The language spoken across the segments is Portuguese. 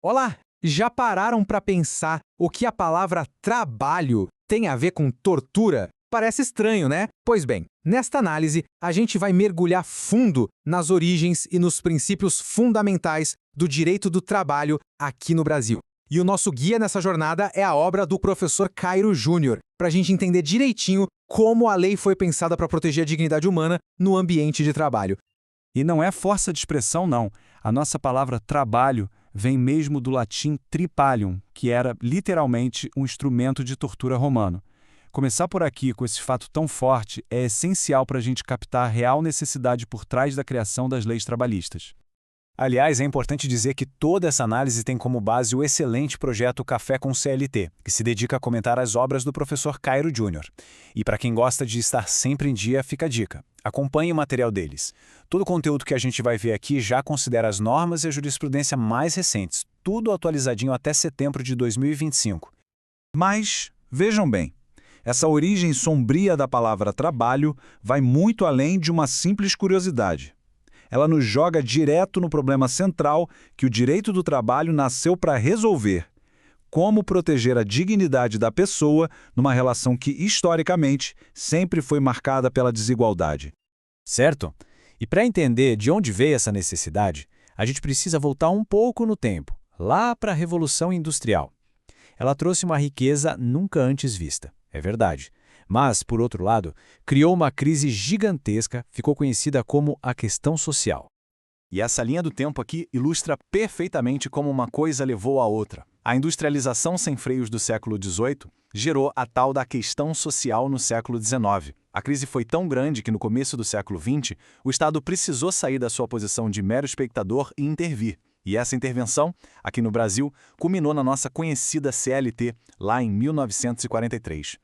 Olá! Já pararam para pensar o que a palavra trabalho tem a ver com tortura? Parece estranho, né? Pois bem, nesta análise, a gente vai mergulhar fundo nas origens e nos princípios fundamentais do direito do trabalho aqui no Brasil. E o nosso guia nessa jornada é a obra do professor Cairo Júnior, para a gente entender direitinho como a lei foi pensada para proteger a dignidade humana no ambiente de trabalho. E não é força de expressão, não. A nossa palavra trabalho vem mesmo do latim tripalium, que era literalmente um instrumento de tortura romano. Começar por aqui com esse fato tão forte é essencial para a gente captar a real necessidade por trás da criação das leis trabalhistas. Aliás, é importante dizer que toda essa análise tem como base o excelente projeto Café com CLT, que se dedica a comentar as obras do professor Cairo Júnior. E para quem gosta de estar sempre em dia, fica a dica. Acompanhe o material deles. Todo o conteúdo que a gente vai ver aqui já considera as normas e a jurisprudência mais recentes, tudo atualizadinho até setembro de 2025. Mas, vejam bem, essa origem sombria da palavra trabalho vai muito além de uma simples curiosidade. Ela nos joga direto no problema central que o direito do trabalho nasceu para resolver: como proteger a dignidade da pessoa numa relação que, historicamente, sempre foi marcada pela desigualdade. Certo? E para entender de onde veio essa necessidade, a gente precisa voltar um pouco no tempo, lá para a Revolução Industrial. Ela trouxe uma riqueza nunca antes vista, é verdade. Mas, por outro lado, criou uma crise gigantesca, ficou conhecida como a questão social. E essa linha do tempo aqui ilustra perfeitamente como uma coisa levou à outra. A industrialização sem freios do século XVIII gerou a tal da questão social no século XIX. A crise foi tão grande que no começo do século XX, o Estado precisou sair da sua posição de mero espectador e intervir. E essa intervenção, aqui no Brasil, culminou na nossa conhecida CLT, lá em 1943.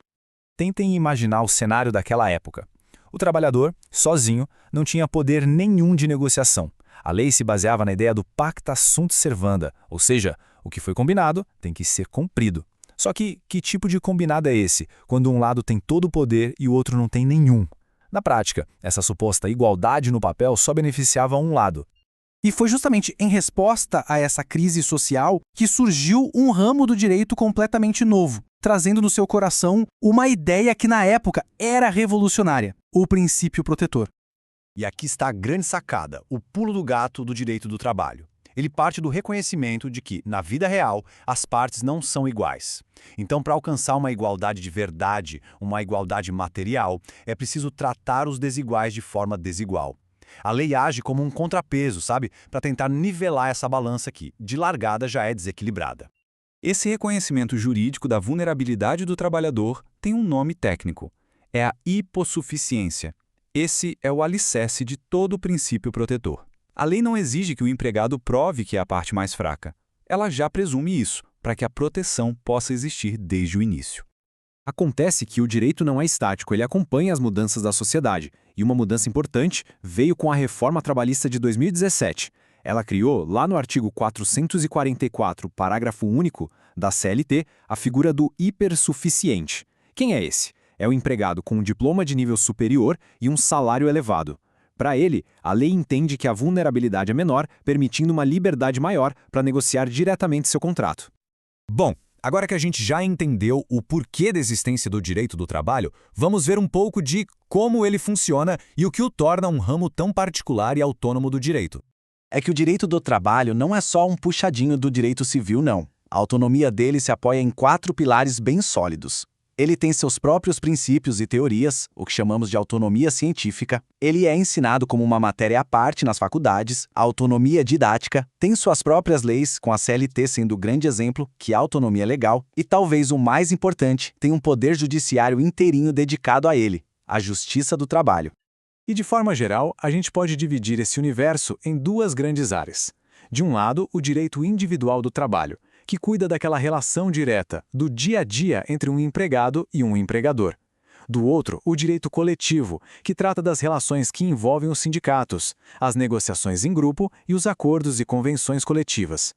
Tentem imaginar o cenário daquela época. O trabalhador, sozinho, não tinha poder nenhum de negociação. A lei se baseava na ideia do pacta sunt servanda, ou seja, o que foi combinado tem que ser cumprido. Só que tipo de combinado é esse, quando um lado tem todo o poder e o outro não tem nenhum? Na prática, essa suposta igualdade no papel só beneficiava um lado. E foi justamente em resposta a essa crise social que surgiu um ramo do direito completamente novo, trazendo no seu coração uma ideia que na época era revolucionária: o princípio protetor. E aqui está a grande sacada, o pulo do gato do direito do trabalho. Ele parte do reconhecimento de que, na vida real, as partes não são iguais. Então, para alcançar uma igualdade de verdade, uma igualdade material, é preciso tratar os desiguais de forma desigual. A lei age como um contrapeso, sabe? Para tentar nivelar essa balança que, de largada, já é desequilibrada. Esse reconhecimento jurídico da vulnerabilidade do trabalhador tem um nome técnico. É a hipossuficiência. Esse é o alicerce de todo o princípio protetor. A lei não exige que o empregado prove que é a parte mais fraca. Ela já presume isso, para que a proteção possa existir desde o início. Acontece que o direito não é estático, ele acompanha as mudanças da sociedade. E uma mudança importante veio com a Reforma Trabalhista de 2017. Ela criou, lá no artigo 444, parágrafo único, da CLT, a figura do hipersuficiente. Quem é esse? É o empregado com um diploma de nível superior e um salário elevado. Para ele, a lei entende que a vulnerabilidade é menor, permitindo uma liberdade maior para negociar diretamente seu contrato. Bom, agora que a gente já entendeu o porquê da existência do direito do trabalho, vamos ver um pouco de como ele funciona e o que o torna um ramo tão particular e autônomo do direito. É que o direito do trabalho não é só um puxadinho do direito civil, não. A autonomia dele se apoia em 4 pilares bem sólidos. Ele tem seus próprios princípios e teorias, o que chamamos de autonomia científica. Ele é ensinado como uma matéria à parte nas faculdades. A autonomia didática tem suas próprias leis, com a CLT sendo o grande exemplo, que a autonomia legal. E talvez o mais importante, tem um poder judiciário inteirinho dedicado a ele, a justiça do trabalho. E de forma geral, a gente pode dividir esse universo em 2 grandes áreas. De um lado, o direito individual do trabalho, que cuida daquela relação direta, do dia a dia entre um empregado e um empregador. Do outro, o direito coletivo, que trata das relações que envolvem os sindicatos, as negociações em grupo e os acordos e convenções coletivas.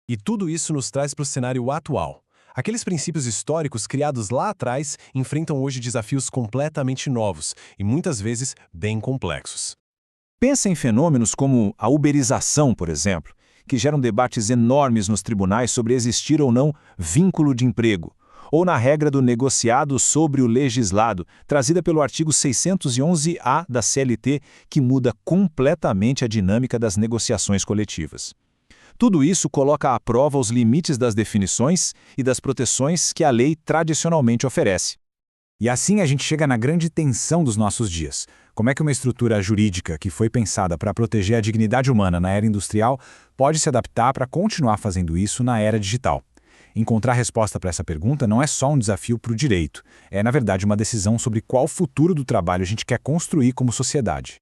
E tudo isso nos traz para o cenário atual. Aqueles princípios históricos criados lá atrás enfrentam hoje desafios completamente novos e muitas vezes bem complexos. Pensa em fenômenos como a uberização, por exemplo, que geram debates enormes nos tribunais sobre existir ou não vínculo de emprego, ou na regra do negociado sobre o legislado, trazida pelo artigo 611-A da CLT, que muda completamente a dinâmica das negociações coletivas. Tudo isso coloca à prova os limites das definições e das proteções que a lei tradicionalmente oferece. E assim a gente chega na grande tensão dos nossos dias. Como é que uma estrutura jurídica que foi pensada para proteger a dignidade humana na era industrial pode se adaptar para continuar fazendo isso na era digital? Encontrar resposta para essa pergunta não é só um desafio para o direito, é, na verdade, uma decisão sobre qual futuro do trabalho a gente quer construir como sociedade.